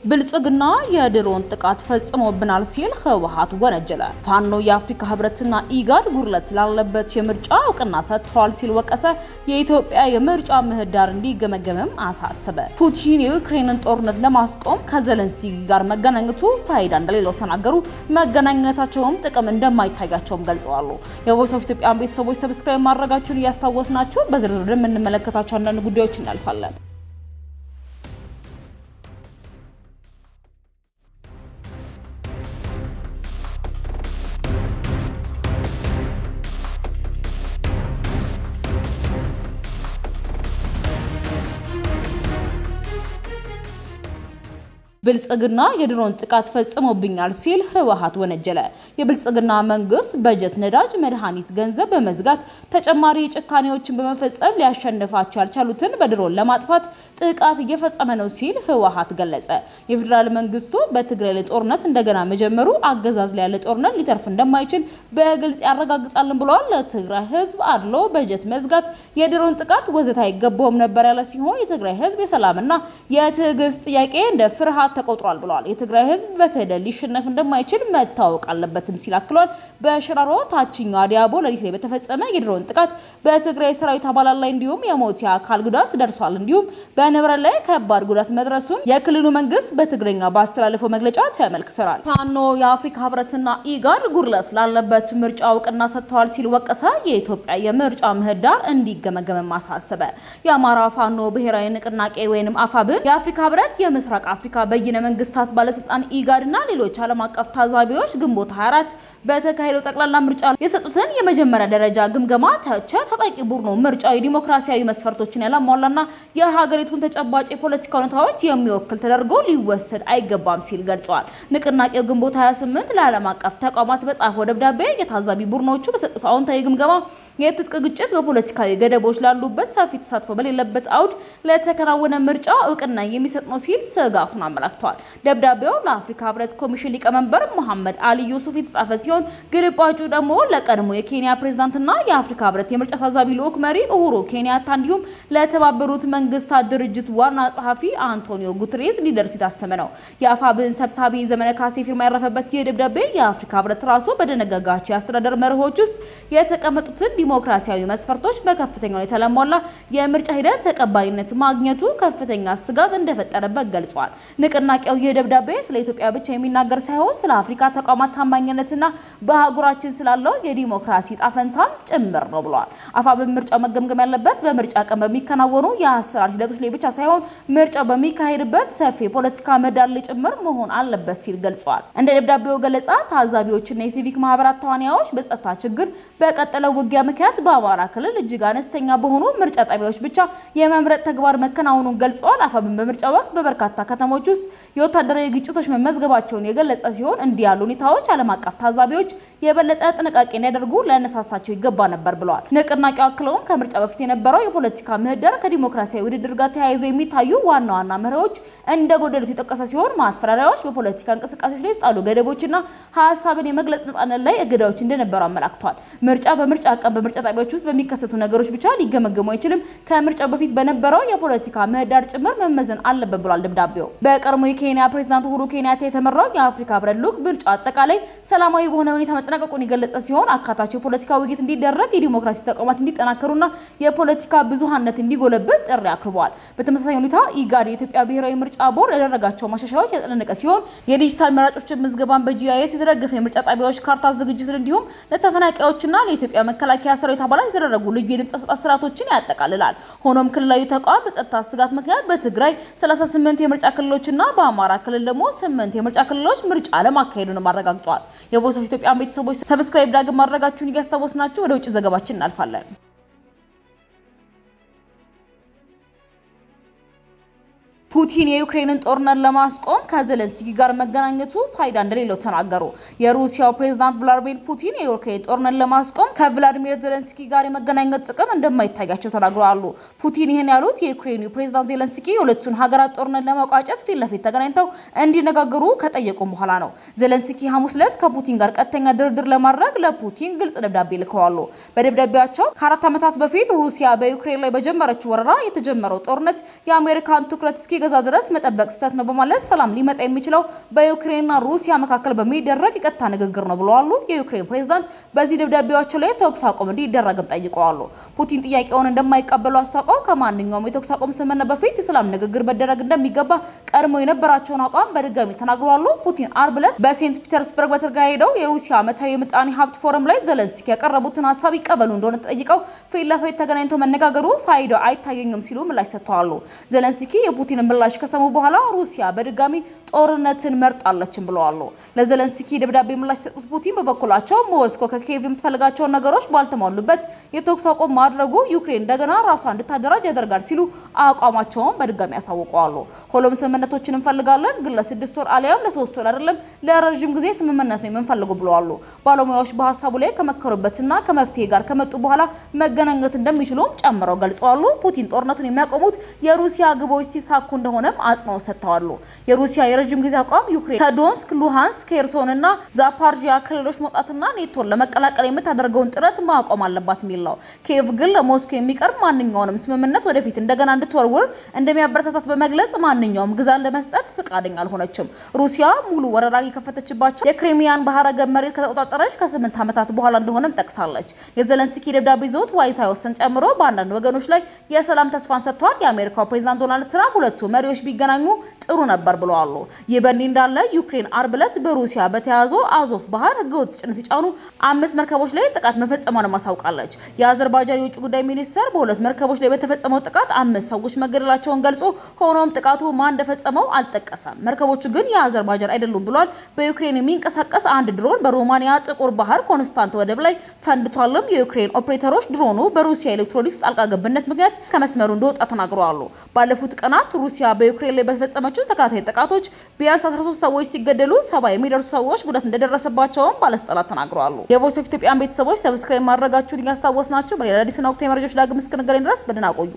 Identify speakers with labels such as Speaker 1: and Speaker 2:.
Speaker 1: ብልጽግና የድሮን ጥቃት ፈጽሞብናል ሲል ህወሓት ወነጀለ። ፋኖ የአፍሪካ ህብረትና ኢጋድ ጉርለት ላለበት የምርጫ እውቅና ሰጥተዋል ሲል ወቀሰ። የኢትዮጵያ የምርጫ ምህዳር እንዲገመገምም አሳሰበ። ፑቲን የዩክሬንን ጦርነት ለማስቆም ከዘለንስኪ ጋር መገናኘቱ ፋይዳ እንደሌለው ተናገሩ። መገናኘታቸውም ጥቅም እንደማይታያቸውም ገልጸዋል። የቮይስ ኦፍ ኢትዮጵያ ቤተሰቦች ሰብስክራይብ ማድረጋችሁን እያስታወስናችሁ በዝርዝር የምንመለከታቸው አንዳንድ ጉዳዮች እናልፋለን። ብልጽግና የድሮን ጥቃት ፈጽሞብኛል ሲል ህወሓት ወነጀለ። የብልጽግና መንግስት በጀት፣ ነዳጅ፣ መድኃኒት፣ ገንዘብ በመዝጋት ተጨማሪ ጭካኔዎችን በመፈጸም ሊያሸንፋቸው ያልቻሉትን በድሮን ለማጥፋት ጥቃት እየፈጸመ ነው ሲል ህወሓት ገለጸ። የፌዴራል መንግስቱ በትግራይ ላይ ጦርነት እንደገና መጀመሩ አገዛዝ ላይ ያለ ጦርነት ሊተርፍ እንደማይችል በግልጽ ያረጋግጣልን ብለዋል። ለትግራይ ህዝብ አድሎ፣ በጀት መዝጋት፣ የድሮን ጥቃት ወዘተ አይገባውም ነበር ያለ ሲሆን የትግራይ ህዝብ የሰላምና የትዕግስት ጥያቄ እንደ ፍርሃት ተቆጥሯል ብለዋል። የትግራይ ህዝብ በክህደት ሊሸነፍ እንደማይችል መታወቅ አለበትም ሲል አክሏል። በሽራሮ ታችኛው አዲያቦ ሌሊት ላይ በተፈጸመ የድሮን ጥቃት በትግራይ ሰራዊት አባላት ላይ እንዲሁም የሞት የአካል ጉዳት ደርሷል፣ እንዲሁም በንብረት ላይ ከባድ ጉዳት መድረሱን የክልሉ መንግስት በትግረኛ ባስተላለፈው መግለጫ ተመልክተናል። ፋኖ የአፍሪካ ህብረትና ኢጋድ ጉርለት ላለበት ምርጫ እውቅና ሰጥተዋል ሲል ወቀሰ። የኢትዮጵያ የምርጫ ምህዳር እንዲገመገም ማሳሰበ። የአማራ ፋኖ ብሔራዊ ንቅናቄ ወይንም አፋብን የአፍሪካ ህብረት የምስራቅ አፍሪካ በይነ መንግስታት ባለስልጣን ኢጋድና ሌሎች ዓለም አቀፍ ታዛቢዎች ግንቦት 24 በተካሄደው ጠቅላላ ምርጫ የሰጡትን የመጀመሪያ ደረጃ ግምገማ ተቸ። ታጣቂ ቡድኑ ምርጫው ዲሞክራሲያዊ መስፈርቶችን ያላሟላና የሀገሪቱን ተጨባጭ የፖለቲካ ሁኔታዎች የሚወክል ተደርጎ ሊወሰድ አይገባም ሲል ገልጿል። ንቅናቄው ግንቦት 28 ለዓለም አቀፍ ተቋማት በጻፈው ደብዳቤ የታዛቢ ቡድኖቹ በሰጡት አዎንታዊ ግምገማ የትጥቅ ግጭት በፖለቲካዊ ገደቦች ላሉበት ሰፊ ተሳትፎ በሌለበት አውድ ለተከናወነ ምርጫ እውቅና የሚሰጥ ነው ሲል ስጋቱን አመላክቷል። ደብዳቤው ለአፍሪካ ህብረት ኮሚሽን ሊቀመንበር መሐመድ አሊ ዩሱፍ የተጻፈ ሲሆን ግልባጩ ደግሞ ለቀድሞ የኬንያ ፕሬዝዳንትና የአፍሪካ ህብረት የምርጫ ታዛቢ ልዑክ መሪ ኡሁሩ ኬንያታ እንዲሁም ለተባበሩት መንግስታት ድርጅት ዋና ጸሐፊ አንቶኒዮ ጉተሬስ ሊደርስ የታሰበ ነው። የአፋብን ሰብሳቢ ዘመነ ካሴ ፊርማ ያረፈበት ይህ ደብዳቤ የአፍሪካ ህብረት ራሱ በደነገጋቸው የአስተዳደር መርሆች ውስጥ የተቀመጡትን ዲሞክራሲያዊ መስፈርቶች በከፍተኛ ሁኔታ ለሟላ የምርጫ ሂደት ተቀባይነት ማግኘቱ ከፍተኛ ስጋት እንደፈጠረበት ገልጿል። ንቅናቄው ይህ ደብዳቤ ስለ ኢትዮጵያ ብቻ የሚናገር ሳይሆን ስለ አፍሪካ ተቋማት ታማኝነትና በአህጉራችን ስላለው የዲሞክራሲ ጣፈንታም ጭምር ነው ብሏል። አፋብን ምርጫው መገምገም ያለበት በምርጫ ቀን በሚከናወኑ የአሰራር ሂደቶች ላይ ብቻ ሳይሆን ምርጫው በሚካሄድበት ሰፊ የፖለቲካ ምህዳር ላይ ጭምር መሆን አለበት ሲል ገልጿል። እንደ ደብዳቤው ገለጻ ታዛቢዎችና የሲቪክ ማህበራት ተዋናዮች በጸጥታ ችግር በቀጠለው ውጊያ ምክንያት በአማራ ክልል እጅግ አነስተኛ በሆኑ ምርጫ ጣቢያዎች ብቻ የመምረጥ ተግባር መከናወኑን ገልጿል። አፋብን በምርጫ ወቅት በበርካታ ከተሞች ውስጥ የወታደራዊ ግጭቶች መመዝገባቸውን የገለጸ ሲሆን እንዲህ ያሉ ሁኔታዎች ዓለም አቀፍ ታዛቢዎች የበለጠ ጥንቃቄ እንዲያደርጉ ለነሳሳቸው ይገባ ነበር ብለዋል። ንቅናቄው አክለውም ከምርጫ በፊት የነበረው የፖለቲካ ምህዳር ከዲሞክራሲያዊ ውድድር ጋር ተያይዞ የሚታዩ ዋና ዋና መርሆች እንደጎደሉት የጠቀሰ ሲሆን ማስፈራሪያዎች፣ በፖለቲካ እንቅስቃሴዎች ላይ የተጣሉ ገደቦችና ሀሳብን የመግለጽ ነጻነት ላይ እገዳዎች እንደነበሩ አመላክቷል። ምርጫ በምርጫ ቀን በምርጫ ጣቢያዎች ውስጥ በሚከሰቱ ነገሮች ብቻ ሊገመገሙ አይችልም፣ ከምርጫው በፊት በነበረው የፖለቲካ ምህዳር ጭምር መመዘን አለበት ብሏል ደብዳቤው። በቀድሞ የኬንያ ፕሬዝዳንት ኡሁሩ ኬንያታ የተመራው የአፍሪካ ህብረት ልዑክ ምርጫ አጠቃላይ ሰላማዊ በሆነ ሁኔታ መጠናቀቁን የገለጸ ሲሆን አካታች የፖለቲካ ውይይት እንዲደረግ፣ የዲሞክራሲ ተቋማት እንዲጠናከሩና የፖለቲካ ብዙሃነት እንዲጎለብት ጥሪ አቅርበዋል። በተመሳሳይ ሁኔታ ኢጋድ የኢትዮጵያ ብሔራዊ ምርጫ ቦርድ ያደረጋቸው ማሻሻያዎች ያጠናቀቀ ሲሆን የዲጂታል መራጮችን ምዝገባን በጂአይኤስ የተደገፈ የምርጫ ጣቢያዎች ካርታ ዝግጅትን እንዲሁም ለተፈናቃዮችና ለኢትዮጵያ መከላከያ ሰራዊት አባላት የተደረጉ ልዩ የድምጽ አሰጣጥ ስርዓቶችን ያጠቃልላል። ሆኖም ክልላዊ ተቋም በጸጥታ ስጋት ምክንያት በትግራይ 38 የምርጫ ክልሎችና በአማራ ክልል ደግሞ 8 የምርጫ ክልሎች ምርጫ ለማካሄዱን አረጋግጧል። የቮይስ ኦፍ ኢትዮጵያ ቤተሰቦች ሰብስክራይብ ዳግም ማድረጋችሁን እያስታወስናችሁ ወደ ውጭ ዘገባችን እናልፋለን። ፑቲን የዩክሬንን ጦርነት ለማስቆም ከዘለንስኪ ጋር መገናኘቱ ፋይዳ እንደሌለው ተናገሩ። የሩሲያው ፕሬዝዳንት ቭላድሚር ፑቲን የዩክሬን ጦርነት ለማስቆም ከቭላድሚር ዘለንስኪ ጋር የመገናኘት ጥቅም እንደማይታያቸው ተናግረዋል። ፑቲን ይህን ያሉት የዩክሬኑ ፕሬዝዳንት ዘለንስኪ የሁለቱን ሀገራት ጦርነት ለማቋጨት ፊት ለፊት ተገናኝተው እንዲነጋገሩ ከጠየቁ በኋላ ነው። ዘለንስኪ ሐሙስ ዕለት ከፑቲን ጋር ቀጥተኛ ድርድር ለማድረግ ለፑቲን ግልጽ ደብዳቤ ልከዋል። በደብዳቤያቸው ከ4 ዓመታት በፊት ሩሲያ በዩክሬን ላይ በጀመረችው ወረራ የተጀመረው ጦርነት የአሜሪካን ትኩረት እስኪ እስኪገዛ ድረስ መጠበቅ ስህተት ነው በማለት ሰላም ሊመጣ የሚችለው በዩክሬንና ሩሲያ መካከል በሚደረግ የቀጥታ ንግግር ነው ብለዋል። የዩክሬን ፕሬዝዳንት በዚህ ደብዳቤያቸው ላይ ተኩስ አቁም እንዲደረግም ጠይቀዋል። ፑቲን ጥያቄውን እንደማይቀበሉ አስታውቀው ከማንኛውም የተኩስ አቁም ስምምነት በፊት የሰላም ንግግር መደረግ እንደሚገባ ቀድሞ የነበራቸውን አቋም በድጋሚ ተናግረዋል። ፑቲን አርብ ዕለት በሴንት ፒተርስበርግ በተካሄደው የሩሲያ ዓመታዊ የምጣኔ ሀብት ፎረም ላይ ዘለንስኪ ያቀረቡትን ሀሳብ ይቀበሉ እንደሆነ ተጠይቀው ፊት ለፊት ተገናኝተው መነጋገሩ ፋይዳው አይታየኝም ሲሉ ምላሽ ሰጥተዋል። ዘለንስኪ የፑቲን ምላሽ ከሰሙ በኋላ ሩሲያ በድጋሚ ጦርነትን መርጣለችም ብለዋል። ለዘለንስኪ ደብዳቤ ምላሽ የሰጡት ፑቲን በበኩላቸው ሞስኮ ከኪየቭ የምትፈልጋቸውን ነገሮች ባልተሟሉበት የተኩስ አቁም ማድረጉ ዩክሬን እንደገና ራሷን እንድታደራጅ ያደርጋል ሲሉ አቋማቸውን በድጋሚ ያሳውቀዋል። ሆሎም ስምምነቶችን እንፈልጋለን፣ ግን ለ6 ወር አሊያም ለ3 ወር አይደለም ለረጅም ጊዜ ስምምነት ነው የምንፈልገው ብለዋል። ባለሙያዎች በሐሳቡ ላይ ከመከሩበትና ከመፍትሄ ጋር ከመጡ በኋላ መገናኘት እንደሚችሉም ጨምረው ገልጸዋል። ፑቲን ጦርነቱን የሚያቆሙት የሩሲያ ግቦች ሲሳኩ እንደሆነም አጽንኦት ሰጥተዋል። የሩሲያ የረጅም ጊዜ አቋም ዩክሬን ከዶንስክ፣ ሉሃንስክ፣ ኬርሶንና ዛፓርጂያ ክልሎች መውጣትና ኔቶን ለመቀላቀል የምታደርገውን ጥረት ማቆም አለባት የሚል ነው። ኪየቭ ግን ለሞስኮ የሚቀርብ ማንኛውንም ስምምነት ወደፊት እንደገና እንድትወርውር እንደሚያበረታታት በመግለጽ ማንኛውም ግዛት ለመስጠት ፍቃደኛ አልሆነችም። ሩሲያ ሙሉ ወረራ የከፈተችባቸው የክሪሚያን ባህረ ገብ መሬት ከተቆጣጠረች ከ8 ዓመታት በኋላ እንደሆነም ጠቅሳለች። የዘለንስኪ ደብዳቤ ይዞት ዋይት ሃውስን ጨምሮ በአንዳንድ ወገኖች ላይ የሰላም ተስፋን ሰጥቷል። የአሜሪካው ፕሬዝዳንት ዶናልድ ትራምፕ ሁለቱ መሪዎች ቢገናኙ ጥሩ ነበር ብለዋል። ይህ በእንዲህ እንዳለ ዩክሬን አርብ ዕለት በሩሲያ በተያዘው አዞፍ ባህር ህገወጥ ጭነት የጫኑ 5 መርከቦች ላይ ጥቃት መፈጸሟን ማሳውቃለች። የአዘርባይጃን የውጭ ጉዳይ ሚኒስትር በሁለት መርከቦች ላይ በተፈጸመው ጥቃት 5 ሰዎች መገደላቸውን ገልጾ ሆኖም ጥቃቱ ማን እንደፈጸመው አልጠቀሰም። መርከቦቹ ግን የአዘርባይጃን አይደሉም ብሏል። በዩክሬን የሚንቀሳቀስ አንድ ድሮን በሮማኒያ ጥቁር ባህር ኮንስታንት ወደብ ላይ ፈንድቷልም። የዩክሬን ኦፕሬተሮች ድሮኑ በሩሲያ ኤሌክትሮኒክስ ጣልቃ ገብነት ምክንያት ከመስመሩ እንደወጣ ተናግረዋል። ባለፉት ቀናት ሩሲያ በዩክሬን ላይ በተፈጸመችው ተከታታይ ጥቃቶች ቢያንስ 13 ሰዎች ሲገደሉ 70 የሚደርሱ ሰዎች ጉዳት እንደደረሰባቸውም ባለስልጣናት ተናግረዋል። የቮይስ ኦፍ ኢትዮጵያን ቤተሰቦች ሰብስክራይብ ማድረጋችሁን ያስታወስናችሁ። በሌላ አዲስና ወቅታዊ መረጃዎች ዳግም እስክንገናኝ ድረስ በደህና ቆዩ።